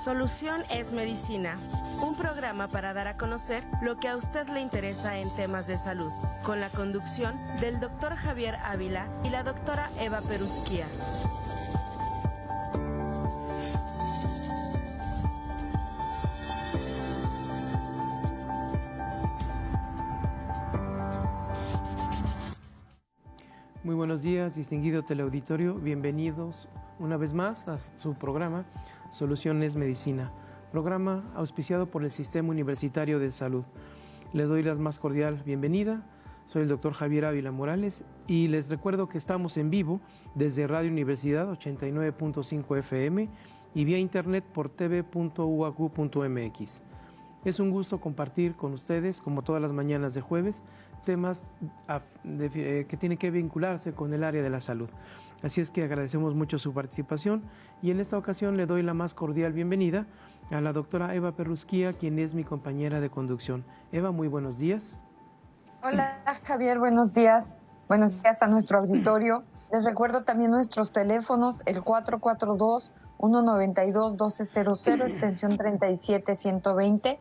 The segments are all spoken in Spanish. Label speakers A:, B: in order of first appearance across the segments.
A: Solución es Medicina, un programa para dar a conocer lo que a usted le interesa en temas de salud, con la conducción del doctor Javier Ávila y la doctora Eva Perusquía.
B: Muy buenos días, distinguido teleauditorio. Bienvenidos una vez más a su programa Solución es Medicina, programa auspiciado por el Sistema Universitario de Salud. Les doy la más cordial bienvenida. Soy el doctor Javier Ávila Morales y les recuerdo que estamos en vivo desde Radio Universidad 89.5 FM y vía internet por tv.uacu.mx. Es un gusto compartir con ustedes, como todas las mañanas de jueves, temas que tienen que vincularse con el área de la salud. Así es que agradecemos mucho su participación y en esta ocasión le doy la más cordial bienvenida a la doctora Eva Perusquía, quien es mi compañera de conducción. Eva, muy buenos días.
C: Hola Javier, buenos días. Buenos días a nuestro auditorio. Les recuerdo también nuestros teléfonos, el 442-192-1200, extensión 37120,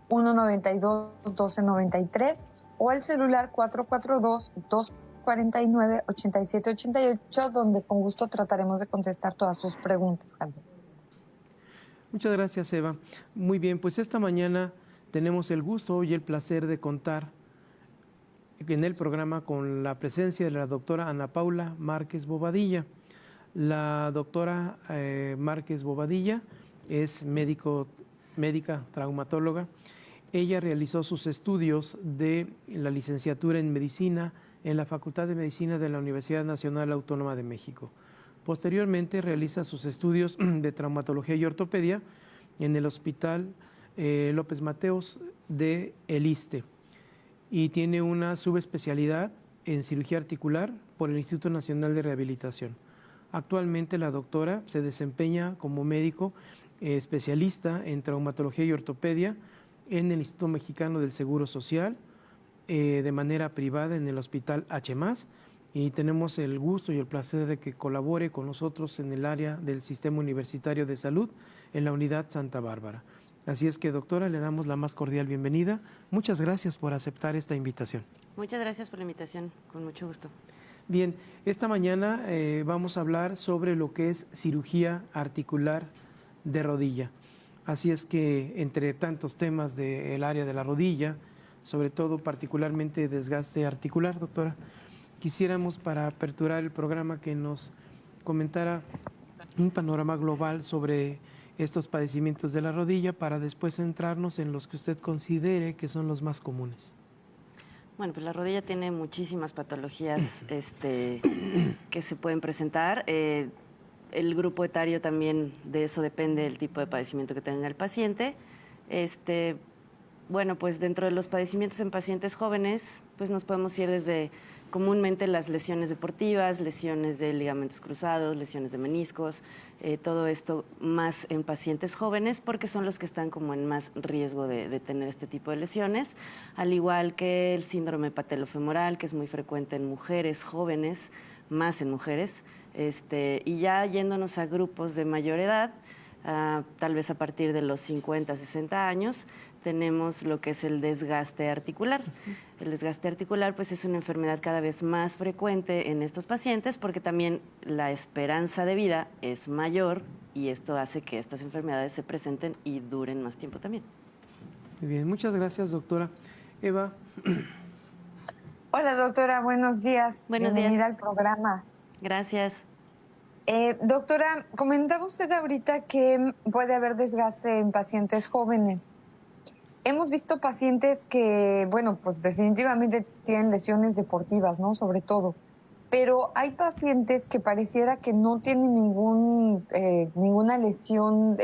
C: 192-1293, o el celular 442-249-8788, donde con gusto trataremos de contestar todas sus preguntas, Javier.
B: Muchas gracias, Eva. Muy bien, pues esta mañana tenemos el gusto y el placer de contar en el programa con la presencia de la doctora Ana Paula Márquez Bobadilla. La doctora Márquez Bobadilla es médica traumatóloga. Ella realizó sus estudios de la licenciatura en medicina en la Facultad de Medicina de la Universidad Nacional Autónoma de México. Posteriormente realiza sus estudios de traumatología y ortopedia en el Hospital López Mateos de El Iste y tiene una subespecialidad en cirugía articular por el Instituto Nacional de Rehabilitación. Actualmente la doctora se desempeña como médico especialista en traumatología y ortopedia en el Instituto Mexicano del Seguro Social, de manera privada en el Hospital H+, y tenemos el gusto y el placer de que colabore con nosotros en el área del Sistema Universitario de Salud en la Unidad Santa Bárbara. Así es que, doctora, le damos la más cordial bienvenida. Muchas gracias por aceptar esta invitación.
D: Muchas gracias por la invitación, con mucho gusto.
B: Bien, esta mañana vamos a hablar sobre lo que es cirugía articular de rodilla. Así es que, entre tantos temas del área de la rodilla, sobre todo particularmente desgaste articular, doctora, quisiéramos para aperturar el programa que nos comentara un panorama global sobre estos padecimientos de la rodilla para después centrarnos en los que usted considere que son los más comunes.
D: Bueno, pues la rodilla tiene muchísimas patologías que se pueden presentar. El grupo etario también, de eso depende del tipo de padecimiento que tenga el paciente. Bueno, pues dentro de los padecimientos en pacientes jóvenes, pues nos podemos ir desde comúnmente las lesiones deportivas, lesiones de ligamentos cruzados, lesiones de meniscos, todo esto más en pacientes jóvenes porque son los que están como en más riesgo de tener este tipo de lesiones, al igual que el síndrome patelofemoral, que es muy frecuente en mujeres jóvenes, más en mujeres, y ya yéndonos a grupos de mayor edad, tal vez a partir de los 50, 60 años, tenemos lo que es el desgaste articular. El desgaste articular pues es una enfermedad cada vez más frecuente en estos pacientes porque también la esperanza de vida es mayor y esto hace que estas enfermedades se presenten y duren más tiempo también.
B: Muy bien, muchas gracias, doctora. Eva.
C: Hola, doctora, buenos días. Bienvenida al programa.
D: Gracias.
C: Doctora, comentaba usted ahorita que puede haber desgaste en pacientes jóvenes. Hemos visto pacientes que, bueno, pues definitivamente tienen lesiones deportivas, ¿no? Sobre todo. Pero hay pacientes que pareciera que no tienen ninguna lesión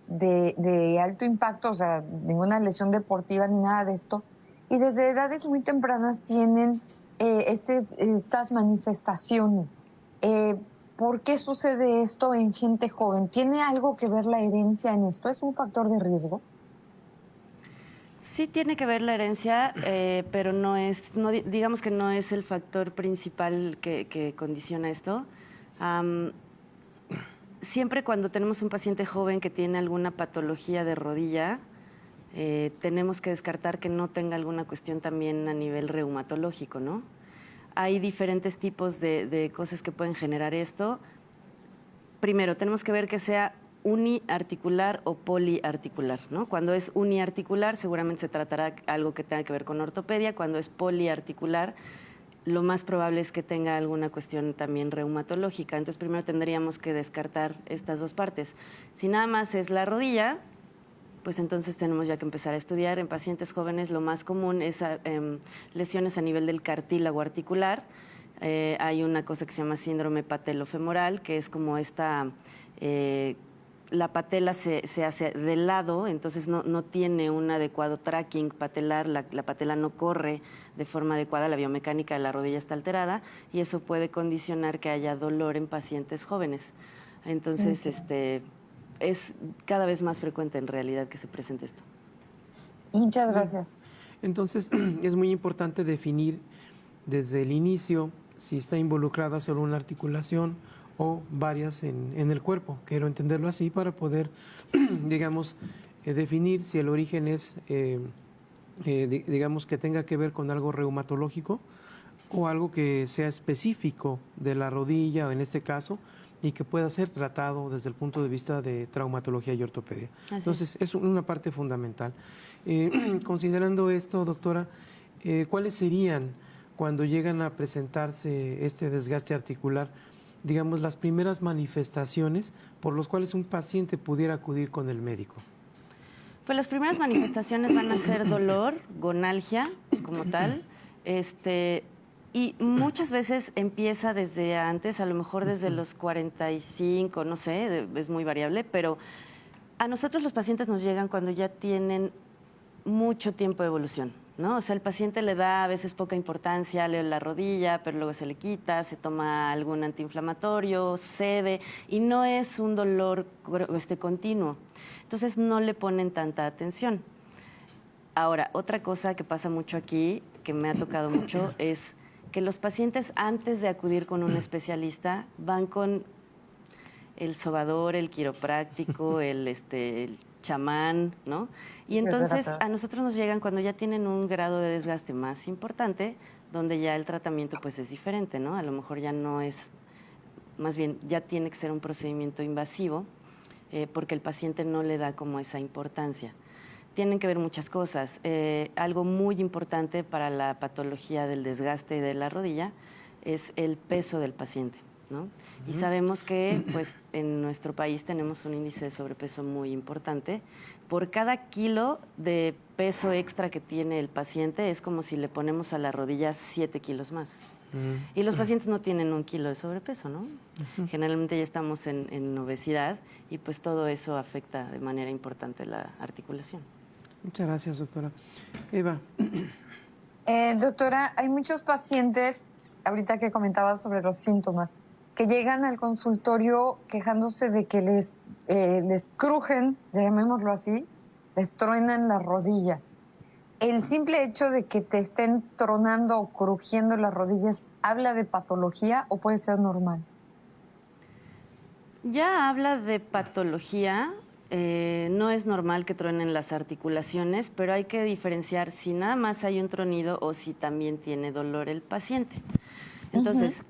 C: de alto impacto, o sea, ninguna lesión deportiva ni nada de esto. Y desde edades muy tempranas tienen estas manifestaciones. ¿Por qué sucede esto en gente joven? ¿Tiene algo que ver la herencia en esto? ¿Es un factor de riesgo?
D: Sí tiene que ver la herencia, pero digamos que no es el factor principal que condiciona esto. siempre cuando tenemos un paciente joven que tiene alguna patología de rodilla, tenemos que descartar que no tenga alguna cuestión también a nivel reumatológico, ¿no? Hay diferentes tipos de cosas que pueden generar esto. Primero, tenemos que ver que sea uniarticular o poliarticular, ¿no? Cuando es uniarticular, seguramente se tratará algo que tenga que ver con ortopedia. Cuando es poliarticular, lo más probable es que tenga alguna cuestión también reumatológica. Entonces, primero tendríamos que descartar estas dos partes. Si nada más es la rodilla, pues entonces tenemos ya que empezar a estudiar. En pacientes jóvenes lo más común es lesiones a nivel del cartílago articular. Hay una cosa que se llama síndrome patelofemoral, que es como esta... la patela se hace de lado, entonces no tiene un adecuado tracking patelar, la patela no corre de forma adecuada, la biomecánica de la rodilla está alterada y eso puede condicionar que haya dolor en pacientes jóvenes. Entonces, es cada vez más frecuente en realidad que se presente esto.
C: Muchas gracias.
B: Entonces, es muy importante definir desde el inicio si está involucrada solo una articulación o varias en el cuerpo. Quiero entenderlo así para poder, digamos, definir si el origen es, digamos, que tenga que ver con algo reumatológico o algo que sea específico de la rodilla, en este caso, y que pueda ser tratado desde el punto de vista de traumatología y ortopedia. Entonces, es una parte fundamental. Considerando esto, doctora, ¿cuáles serían, cuando llegan a presentarse este desgaste articular, digamos, las primeras manifestaciones por las cuales un paciente pudiera acudir con el médico?
D: Pues las primeras manifestaciones van a ser dolor, gonalgia como tal, y muchas veces empieza desde antes, a lo mejor desde los 45, no sé, es muy variable, pero a nosotros los pacientes nos llegan cuando ya tienen mucho tiempo de evolución, ¿no? O sea, el paciente le da a veces poca importancia, le duele la rodilla, pero luego se le quita, se toma algún antiinflamatorio, cede, y no es un dolor continuo. Entonces no le ponen tanta atención. Ahora, otra cosa que pasa mucho aquí, que me ha tocado mucho, es que los pacientes antes de acudir con un especialista van con el sobador, el quiropráctico, el chamán, ¿no? Y entonces a nosotros nos llegan cuando ya tienen un grado de desgaste más importante, donde ya el tratamiento pues es diferente, ¿no? A lo mejor ya no es, más bien ya tiene que ser un procedimiento invasivo, porque el paciente no le da como esa importancia. Tienen que ver muchas cosas. Algo muy importante para la patología del desgaste de la rodilla es el peso del paciente, ¿no? Y sabemos que pues, en nuestro país tenemos un índice de sobrepeso muy importante. Por cada kilo de peso extra que tiene el paciente es como si le ponemos a la rodilla 7 kilos más. Y los pacientes no tienen 1 kilo de sobrepeso, ¿no? Generalmente ya estamos en obesidad y pues todo eso afecta de manera importante la articulación.
B: Muchas gracias, doctora. Eva.
C: Doctora, hay muchos pacientes, ahorita que comentabas sobre los síntomas, que llegan al consultorio quejándose de que les crujen, llamémoslo así, les truenan las rodillas. ¿El simple hecho de que te estén tronando o crujiendo las rodillas habla de patología o puede ser normal?
D: Ya habla de patología. No es normal que truenen las articulaciones, pero hay que diferenciar si nada más hay un tronido o si también tiene dolor el paciente. Entonces,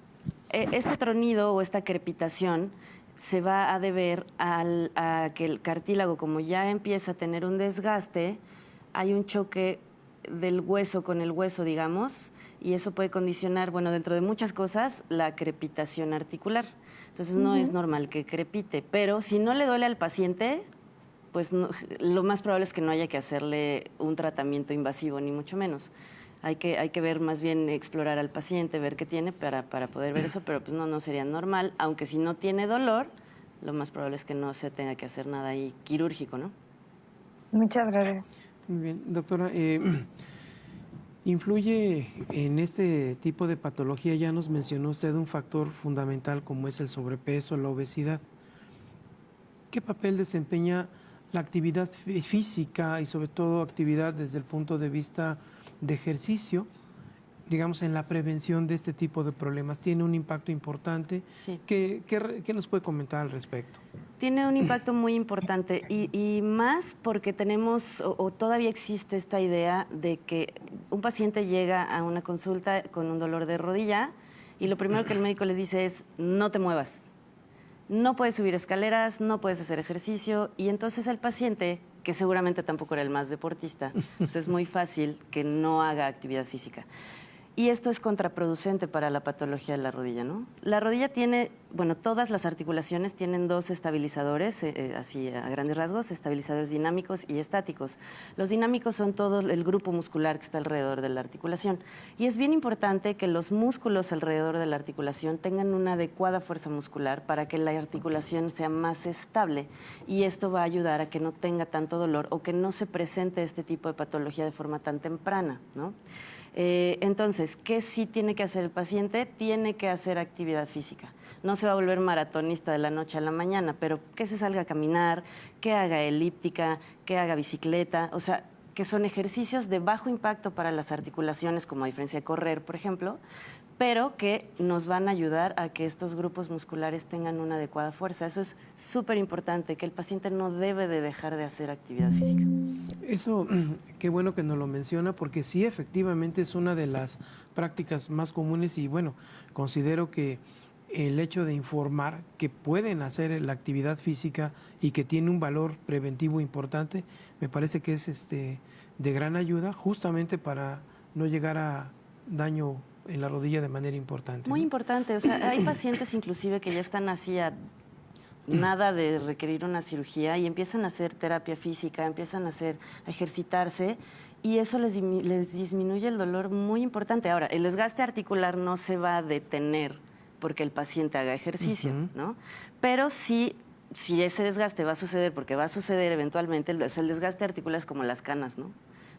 D: este tronido o esta crepitación se va a deber a que el cartílago, como ya empieza a tener un desgaste, hay un choque del hueso con el hueso, digamos, y eso puede condicionar, bueno, dentro de muchas cosas, la crepitación articular. Entonces no es normal que crepite, pero si no le duele al paciente, pues no, lo más probable es que no haya que hacerle un tratamiento invasivo, ni mucho menos. Hay que ver, más bien explorar al paciente, ver qué tiene para poder ver eso, pero pues no sería normal, aunque si no tiene dolor, lo más probable es que no se tenga que hacer nada ahí quirúrgico, ¿no?
C: Muchas gracias.
B: Muy bien, doctora. ¿Influye en este tipo de patología? Ya nos mencionó usted un factor fundamental como es el sobrepeso, la obesidad. ¿Qué papel desempeña la actividad física y sobre todo actividad desde el punto de vista de ejercicio digamos, en la prevención de este tipo de problemas? ¿Tiene un impacto importante?
D: Sí.
B: ¿Qué nos puede comentar al respecto?
D: Tiene un impacto muy importante y más porque tenemos o todavía existe esta idea de que un paciente llega a una consulta con un dolor de rodilla y lo primero que el médico les dice es no te muevas, no puedes subir escaleras, no puedes hacer ejercicio y entonces el paciente, que seguramente tampoco era el más deportista, pues es muy fácil que no haga actividad física. Y esto es contraproducente para la patología de la rodilla, ¿no? La rodilla tiene, bueno, todas las articulaciones tienen dos estabilizadores, así a grandes rasgos, estabilizadores dinámicos y estáticos. Los dinámicos son todo el grupo muscular que está alrededor de la articulación. Y es bien importante que los músculos alrededor de la articulación tengan una adecuada fuerza muscular para que la articulación sea más estable. Y esto va a ayudar a que no tenga tanto dolor o que no se presente este tipo de patología de forma tan temprana, ¿no? Entonces, ¿qué sí tiene que hacer el paciente? Tiene que hacer actividad física. No se va a volver maratonista de la noche a la mañana, pero que se salga a caminar, que haga elíptica, que haga bicicleta, o sea, que son ejercicios de bajo impacto para las articulaciones, como a diferencia de correr, por ejemplo, pero que nos van a ayudar a que estos grupos musculares tengan una adecuada fuerza. Eso es súper importante, que el paciente no debe de dejar de hacer actividad física.
B: Eso, qué bueno que nos lo menciona, porque sí, efectivamente es una de las prácticas más comunes y bueno, considero que el hecho de informar que pueden hacer la actividad física y que tiene un valor preventivo importante, me parece que es de gran ayuda justamente para no llegar a daño en la rodilla de manera importante.
D: Muy
B: ¿no?
D: importante, o sea, hay pacientes inclusive que ya están así a nada de requerir una cirugía y empiezan a hacer terapia física, empiezan a ejercitarse y eso les disminuye el dolor muy importante. Ahora, el desgaste articular no se va a detener porque el paciente haga ejercicio, ¿no? Pero sí, si ese desgaste va a suceder, porque va a suceder eventualmente, el desgaste articular es como las canas, ¿no?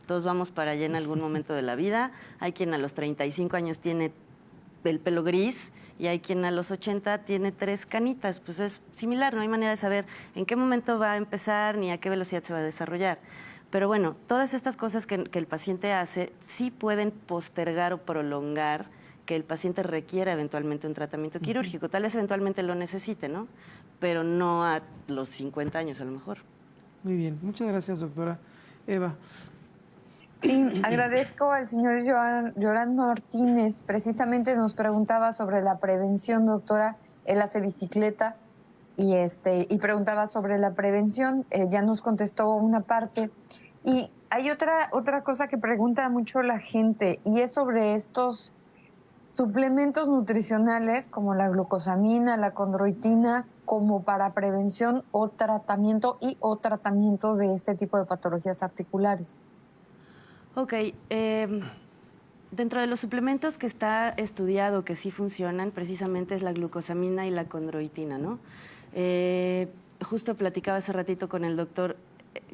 D: Todos vamos para allá en algún momento de la vida. Hay quien a los 35 años tiene el pelo gris y hay quien a los 80 tiene 3 canitas. Pues es similar, no hay manera de saber en qué momento va a empezar ni a qué velocidad se va a desarrollar. Pero bueno, todas estas cosas que el paciente hace sí pueden postergar o prolongar que el paciente requiera eventualmente un tratamiento quirúrgico. Tal vez eventualmente lo necesite, ¿no? Pero no a los 50 años a lo mejor.
B: Muy bien, muchas gracias, doctora. Eva.
C: Sí, agradezco al señor Joran Martínez. Precisamente nos preguntaba sobre la prevención, doctora. Él hace bicicleta y preguntaba sobre la prevención. Ya nos contestó una parte. Y hay otra cosa que pregunta mucho la gente y es sobre estos suplementos nutricionales como la glucosamina, la condroitina, como para prevención o tratamiento de este tipo de patologías articulares.
D: Ok, dentro de los suplementos que está estudiado que sí funcionan, precisamente es la glucosamina y la condroitina, ¿no? Justo platicaba hace ratito con el doctor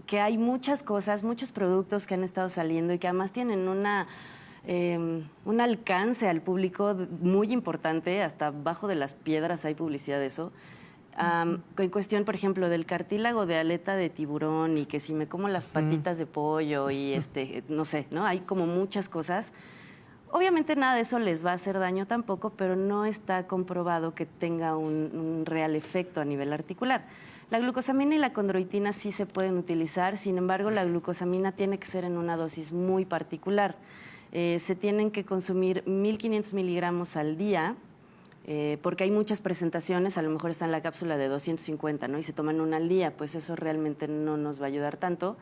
D: que hay muchas cosas, muchos productos que han estado saliendo y que además tienen un alcance al público muy importante, hasta bajo de las piedras hay publicidad de eso. En cuestión, por ejemplo, del cartílago de aleta de tiburón y que si me como las patitas de pollo y no sé, ¿no? Hay como muchas cosas. Obviamente nada de eso les va a hacer daño tampoco, pero no está comprobado que tenga un real efecto a nivel articular. La glucosamina y la condroitina sí se pueden utilizar, sin embargo, la glucosamina tiene que ser en una dosis muy particular. Se tienen que consumir 1.500 miligramos al día, porque hay muchas presentaciones, a lo mejor está en la cápsula de 250, ¿no? Y se toman una al día, pues eso realmente no nos va a ayudar tanto.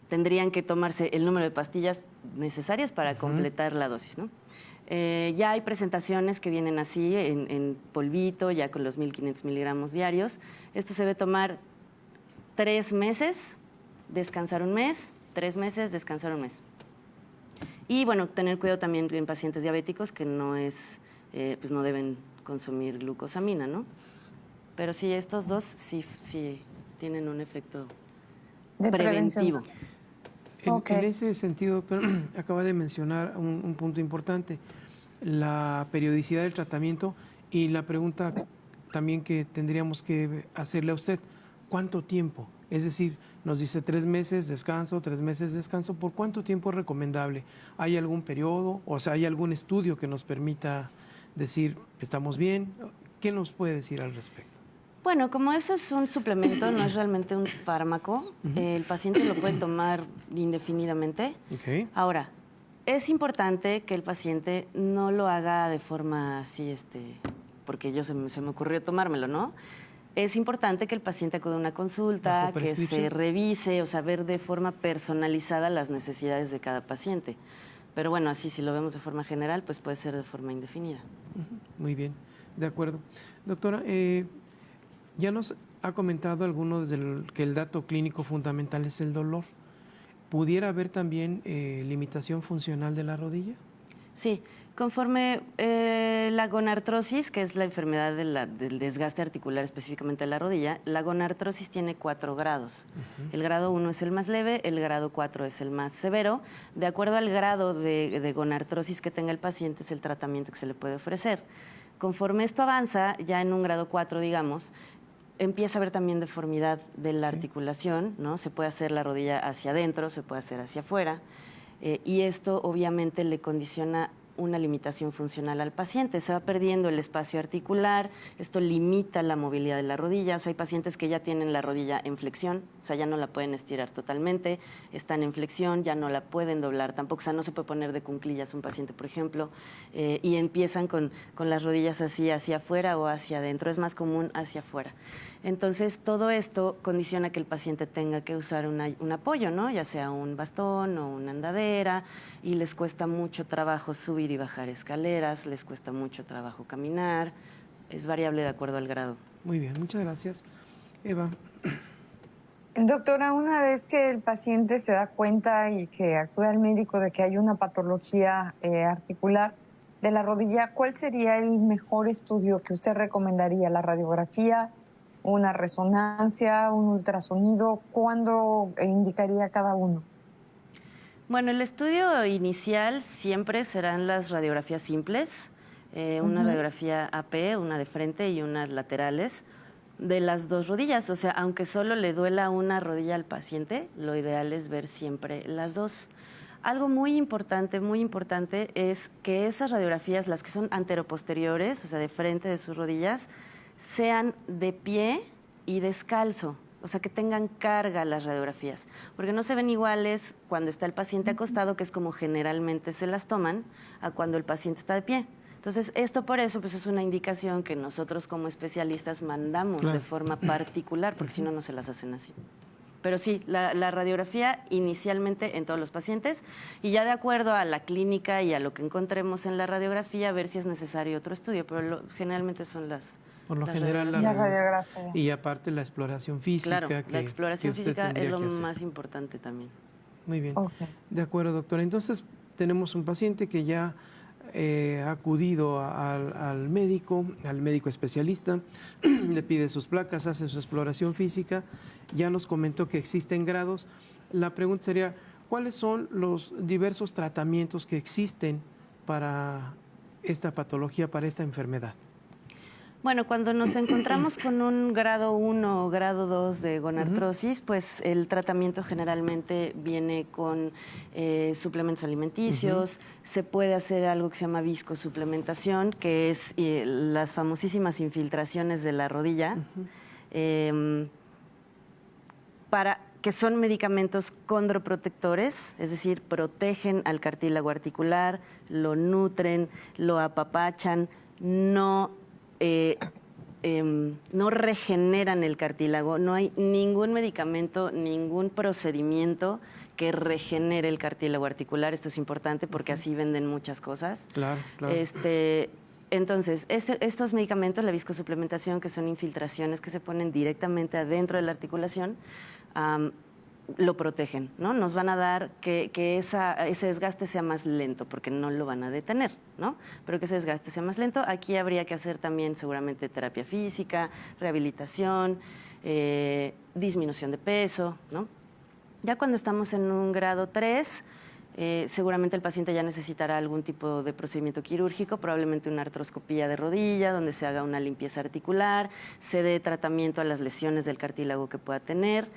D: Tendrían que tomarse el número de pastillas necesarias para completar la dosis, ¿no? Ya hay presentaciones que vienen así, en polvito, ya con los 1.500 miligramos diarios. Esto se debe tomar 3 meses, descansar un mes, 3 meses, descansar un mes. Y bueno, tener cuidado también en pacientes diabéticos que no pues no deben consumir glucosamina, ¿no? Pero sí, estos dos sí tienen un efecto preventivo.
B: En ese sentido, doctor, acaba de mencionar un punto importante, la periodicidad del tratamiento y la pregunta también que tendríamos que hacerle a usted, ¿cuánto tiempo? Es decir, Nos dice 3 meses, descanso, 3 meses, descanso. ¿Por cuánto tiempo es recomendable? ¿Hay algún periodo? O sea, ¿hay algún estudio que nos permita decir estamos bien? ¿Qué nos puede decir al respecto?
D: Bueno, como eso es un suplemento, no es realmente un fármaco, el paciente lo puede tomar indefinidamente.
B: Okay.
D: Ahora, es importante que el paciente no lo haga de forma así, porque se me ocurrió tomármelo, ¿no? Es importante que el paciente acude a una consulta, que se revise, o sea, ver de forma personalizada las necesidades de cada paciente. Pero bueno, así si lo vemos de forma general, pues puede ser de forma indefinida.
B: Muy bien, de acuerdo. Doctora, ya nos ha comentado alguno que el dato clínico fundamental es el dolor. ¿Pudiera haber también limitación funcional de la rodilla?
D: Sí, conforme la gonartrosis, que es la enfermedad del desgaste articular específicamente de la rodilla, la gonartrosis tiene 4 grados. El grado 1 es el más leve, el grado 4 es el más severo. De acuerdo al grado de gonartrosis que tenga el paciente es el tratamiento que se le puede ofrecer. Conforme esto avanza, ya en un grado 4, digamos, empieza a haber también deformidad de la articulación, ¿no? Se puede hacer la rodilla hacia adentro, se puede hacer hacia afuera, y esto obviamente le condiciona una limitación funcional al paciente. Se va perdiendo el espacio articular, esto limita la movilidad de la rodilla. O sea, hay pacientes que ya tienen la rodilla en flexión, o sea, ya no la pueden estirar totalmente, están en flexión, ya no la pueden doblar tampoco, o sea, no se puede poner de cuclillas un paciente, por ejemplo, y empiezan con las rodillas así hacia afuera o hacia adentro, es más común hacia afuera. Entonces, todo esto condiciona que el paciente tenga que usar un apoyo, ¿no? Ya sea un bastón o una andadera, y les cuesta mucho trabajo subir y bajar escaleras, les cuesta mucho trabajo caminar, es variable de acuerdo al grado.
B: Muy bien, muchas gracias. Eva.
C: Doctora, una vez que el paciente se da cuenta y que acude al médico de que hay una patología articular de la rodilla, ¿cuál sería el mejor estudio que usted recomendaría? ¿La radiografía, una resonancia, un ultrasonido? ¿Cuándo indicaría cada uno?
D: Bueno, el estudio inicial siempre serán las radiografías simples, una radiografía AP, una de frente y unas laterales, de las 2 rodillas. O sea, aunque solo le duela una rodilla al paciente, lo ideal es ver siempre las 2. Algo muy importante es que esas radiografías, las que son anteroposteriores, o sea, de frente de sus rodillas, sean de pie y descalzo. O sea, que tengan carga las radiografías, porque no se ven iguales cuando está el paciente acostado, que es como generalmente se las toman, a cuando el paciente está de pie. Entonces, esto por eso pues es una indicación que nosotros como especialistas mandamos de forma particular, porque si no, no se las hacen así. Pero sí, la radiografía inicialmente en todos los pacientes, y ya de acuerdo a la clínica y a lo que encontremos en la radiografía, ver si es necesario otro estudio, pero generalmente son
B: por lo general la radiografía. Y aparte la exploración física.
D: Claro, la exploración física es lo más importante también.
B: Muy bien. Okay. De acuerdo, doctora. Entonces, tenemos un paciente que ya ha acudido al médico especialista, le pide sus placas, hace su exploración física, ya nos comentó que existen grados. La pregunta sería, ¿cuáles son los diversos tratamientos que existen para esta patología, para esta enfermedad?
D: Bueno, cuando nos encontramos con un grado 1 o grado 2 de gonartrosis, pues el tratamiento generalmente viene con suplementos alimenticios, se puede hacer algo que se llama viscosuplementación, que es las famosísimas infiltraciones de la rodilla, que son medicamentos condroprotectores, es decir, protegen al cartílago articular, lo nutren, lo apapachan, no regeneran el cartílago. No hay ningún medicamento, ningún procedimiento que regenere el cartílago articular. Esto es importante porque así venden muchas cosas.
B: Claro, claro.
D: Entonces, estos medicamentos, la viscosuplementación, que son infiltraciones que se ponen directamente adentro de la articulación, lo protegen, ¿no? Nos van a dar que ese desgaste sea más lento, porque no lo van a detener, ¿no? Pero que ese desgaste sea más lento. Aquí habría que hacer también seguramente terapia física, rehabilitación, disminución de peso, ¿no? Ya cuando estamos en un grado 3, seguramente el paciente ya necesitará algún tipo de procedimiento quirúrgico, probablemente una artroscopía de rodilla, donde se haga una limpieza articular, se dé tratamiento a las lesiones del cartílago que pueda tener.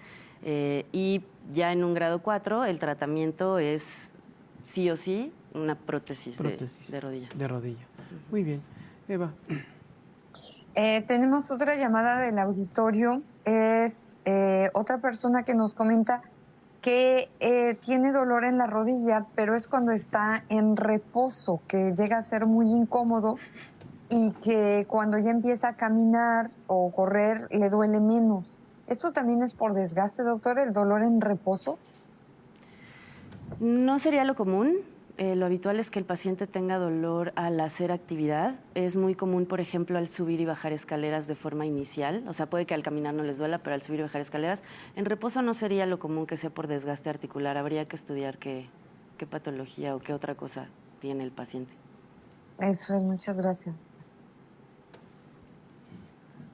D: Y ya en un grado 4 el tratamiento es sí o sí una prótesis de rodilla.
B: De rodilla. Muy bien. Eva.
C: Tenemos otra llamada del auditorio. Es otra persona que nos comenta que tiene dolor en la rodilla, pero es cuando está en reposo, que llega a ser muy incómodo y que cuando ya empieza a caminar o correr le duele menos. ¿Esto también es por desgaste, doctor, el dolor en reposo?
D: No sería lo común. Lo habitual es que el paciente tenga dolor al hacer actividad. Es muy común, por ejemplo, al subir y bajar escaleras de forma inicial. O sea, puede que al caminar no les duela, pero al subir y bajar escaleras. En reposo no sería lo común que sea por desgaste articular. Habría que estudiar qué patología o qué otra cosa tiene el paciente.
C: Eso es, muchas gracias.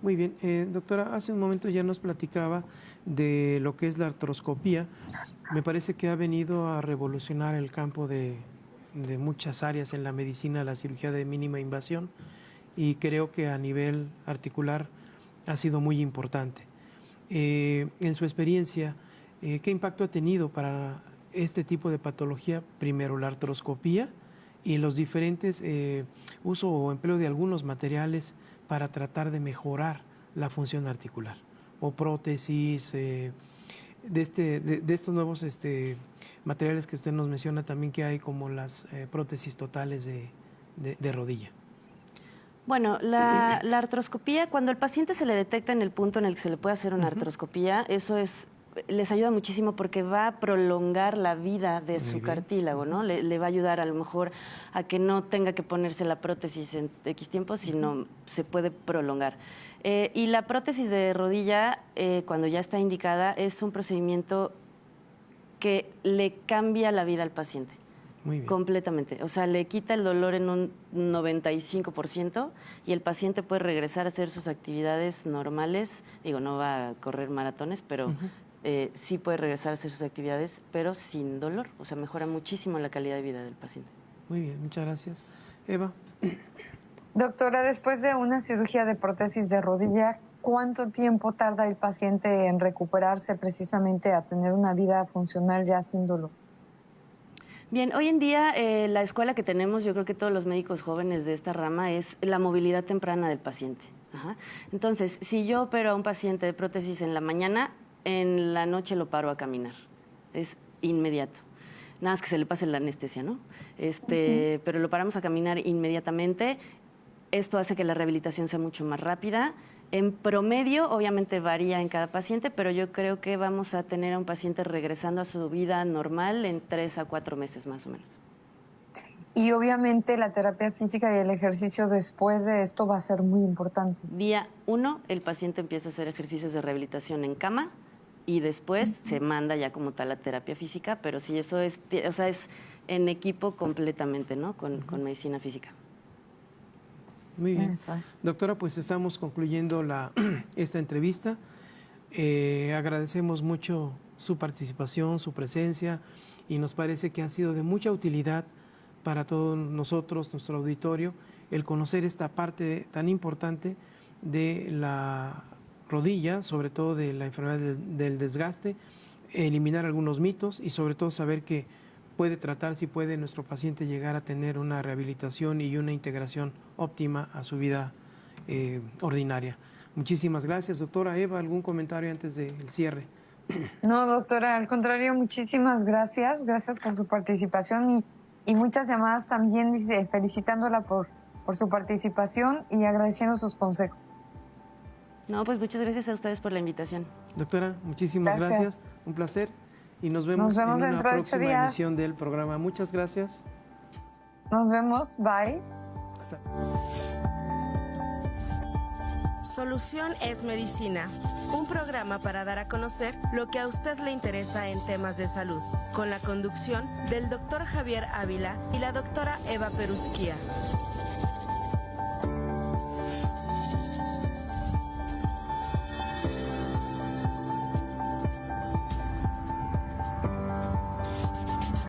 B: Muy bien. Doctora, hace un momento ya nos platicaba de lo que es la artroscopía. Me parece que ha venido a revolucionar el campo de muchas áreas en la medicina, la cirugía de mínima invasión, y creo que a nivel articular ha sido muy importante. En su experiencia, ¿qué impacto ha tenido para este tipo de patología? Primero, la artroscopía y los diferentes uso o empleo de algunos materiales para tratar de mejorar la función articular, o prótesis, de estos nuevos materiales que usted nos menciona también que hay, como las prótesis totales de rodilla.
D: Bueno, la artroscopía, cuando al paciente se le detecta en el punto en el que se le puede hacer una artroscopía, eso les ayuda muchísimo porque va a prolongar la vida de su cartílago, ¿no? Le va a ayudar a lo mejor a que no tenga que ponerse la prótesis en X tiempo, sino se puede prolongar. Y la prótesis de rodilla, cuando ya está indicada, es un procedimiento que le cambia la vida al paciente.
B: Muy bien.
D: Completamente. O sea, le quita el dolor en un 95% y el paciente puede regresar a hacer sus actividades normales. Digo, no va a correr maratones, pero sí puede regresar a hacer sus actividades, pero sin dolor. O sea, mejora muchísimo la calidad de vida del paciente.
B: Muy bien, muchas gracias. Eva.
C: Doctora, después de una cirugía de prótesis de rodilla, ¿cuánto tiempo tarda el paciente en recuperarse precisamente a tener una vida funcional ya sin dolor?
D: Bien, hoy en día la escuela que tenemos, yo creo que todos los médicos jóvenes de esta rama, es la movilidad temprana del paciente. Ajá. Entonces, si yo opero a un paciente de prótesis en la mañana, en la noche lo paro a caminar. Es inmediato. Nada más que se le pase la anestesia, ¿no? Pero lo paramos a caminar inmediatamente. Esto hace que la rehabilitación sea mucho más rápida. En promedio, obviamente varía en cada paciente, pero yo creo que vamos a tener a un paciente regresando a su vida normal en 3 a 4 meses más o menos.
C: Y obviamente la terapia física y el ejercicio después de esto va a ser muy importante.
D: Día 1, el paciente empieza a hacer ejercicios de rehabilitación en cama y después se manda ya como tal la terapia física, pero sí, eso es, o sea, es en equipo completamente, ¿no? Con medicina física.
B: Muy bien.
C: Eso es.
B: Doctora, pues estamos concluyendo esta entrevista. Agradecemos mucho su participación, su presencia, y nos parece que ha sido de mucha utilidad para todos nosotros, nuestro auditorio, el conocer esta parte tan importante de la rodilla, sobre todo de la enfermedad del desgaste, eliminar algunos mitos y sobre todo saber que puede tratar, si puede nuestro paciente llegar a tener una rehabilitación y una integración óptima a su vida ordinaria. Muchísimas gracias, doctora. Eva, ¿algún comentario antes del cierre?
C: No, doctora, al contrario, muchísimas gracias. Gracias por su participación y muchas llamadas también, felicitándola por su participación y agradeciendo sus consejos.
D: No, pues muchas gracias a ustedes por la invitación.
B: Doctora, muchísimas gracias. Un placer. Y nos vemos en una próxima emisión del programa. Muchas gracias.
C: Nos vemos. Bye.
B: Hasta.
A: Solución es Medicina, un programa para dar a conocer lo que a usted le interesa en temas de salud, con la conducción del doctor Javier Ávila y la doctora Eva Perusquía.